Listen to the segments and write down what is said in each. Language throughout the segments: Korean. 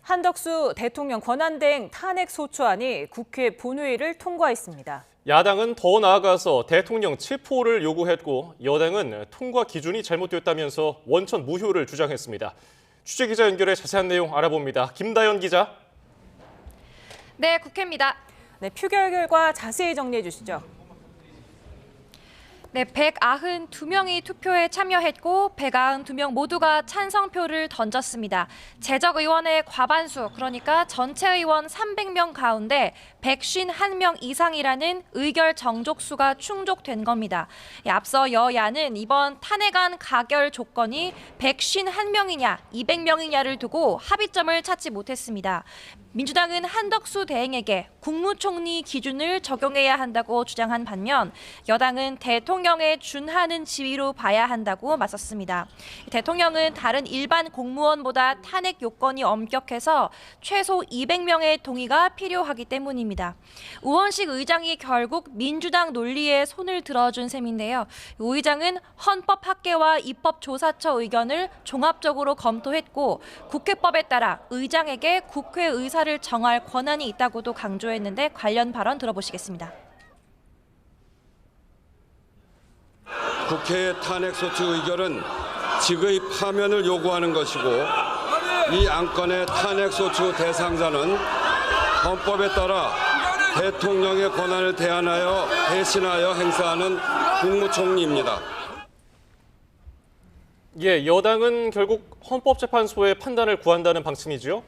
한덕수 대통령 권한대행 탄핵소추안이 국회 본회의를 통과했습니다. 야당은 더 나아가서 대통령 체포를 요구했고 여당은 통과 기준이 잘못됐다면서 원천 무효를 주장했습니다. 취재기자 연결해 자세한 내용 알아봅니다. 김다연 기자. 네, 국회입니다. 네, 표결 결과 자세히 정리해 주시죠. 네, 192명이 투표에 참여했고 192명 모두가 찬성표를 던졌습니다. 재적 의원의 과반수, 그러니까 전체 의원 300명 가운데 151명 이상이라는 의결 정족수가 충족된 겁니다. 앞서 여야는 이번 탄핵안 가결 조건이 151명이냐 200명이냐를 두고 합의점을 찾지 못했습니다. 민주당은 한덕수 대행에게 국무총리 기준을 적용해야 한다고 주장한 반면 여당은 대통령에 준하는 지위로 봐야 한다고 맞섰습니다. 대통령은 다른 일반 공무원보다 탄핵 요건이 엄격해서 최소 200명의 동의가 필요하기 때문입니다. 우원식 의장이 결국 민주당 논리에 손을 들어준 셈인데요. 우 의장은 헌법학계와 입법조사처 의견을 종합적으로 검토했고 국회법에 따라 의장에게 국회 의사를 정할 권한이 있다고도 강조했는데 관련 발언 들어보시겠습니다. 국회의 탄핵소추 의결은 직의 파면을 요구하는 것이고 이 안건의 탄핵소추 대상자는 헌법에 따라 대통령의 권한을 대신하여 행사하는 국무총리입니다. 예, 여당은 결국 헌법재판소의 판단을 구한다는 방침이죠?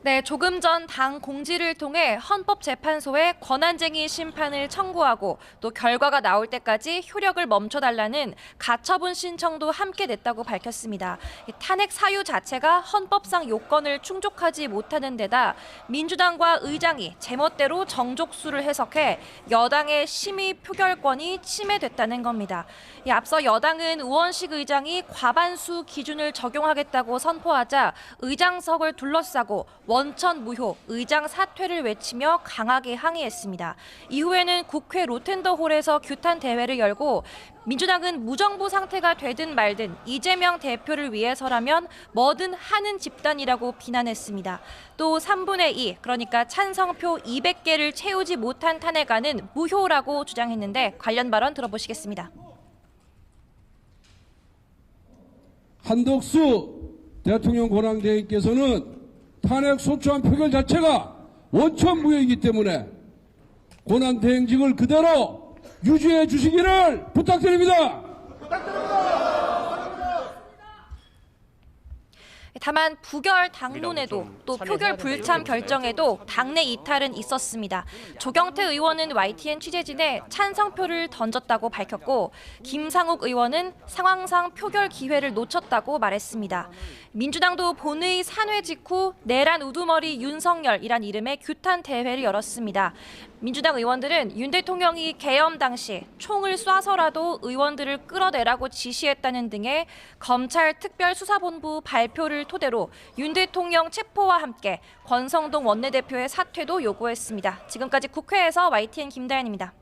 네, 조금 전 당 공지를 통해 헌법재판소에 권한쟁의 심판을 청구하고 또 결과가 나올 때까지 효력을 멈춰달라는 가처분 신청도 함께 냈다고 밝혔습니다. 탄핵 사유 자체가 헌법상 요건을 충족하지 못하는 데다 민주당과 의장이 제멋대로 정족수를 해석해 여당의 심의 표결권이 침해됐다는 겁니다. 앞서 여당은 우원식 의장이 과반수 기준을 적용하겠다고 선포하자 의장석을 둘러싸고 원천 무효, 의장 사퇴를 외치며 강하게 항의했습니다. 이후에는 국회 로텐더홀에서 규탄 대회를 열고 민주당은 무정부 상태가 되든 말든 이재명 대표를 위해서라면 뭐든 하는 집단이라고 비난했습니다. 또 3분의 2, 그러니까 찬성표 200개를 채우지 못한 탄핵안은 무효라고 주장했는데 관련 발언 들어보시겠습니다. 한덕수 대통령 권한대행께서는 탄핵 소추안 표결 자체가 원천 무효이기 때문에 권한대행직을 그대로 유지해 주시기를 부탁드립니다. 다만 부결 당론에도 또 표결 불참 결정에도 당내 이탈은 있었습니다. 조경태 의원은 YTN 취재진에 찬성표를 던졌다고 밝혔고 김상욱 의원은 상황상 표결 기회를 놓쳤다고 말했습니다. 민주당도 본회의 산회 직후 내란 우두머리 윤석열이란 이름의 규탄 대회를 열었습니다. 민주당 의원들은 윤 대통령이 계엄 당시 총을 쏴서라도 의원들을 끌어내라고 지시했다는 등의 검찰 특별수사본부 발표를 토대로 윤 대통령 체포와 함께 권성동 원내대표의 사퇴도 요구했습니다. 지금까지 국회에서 YTN 김다연입니다.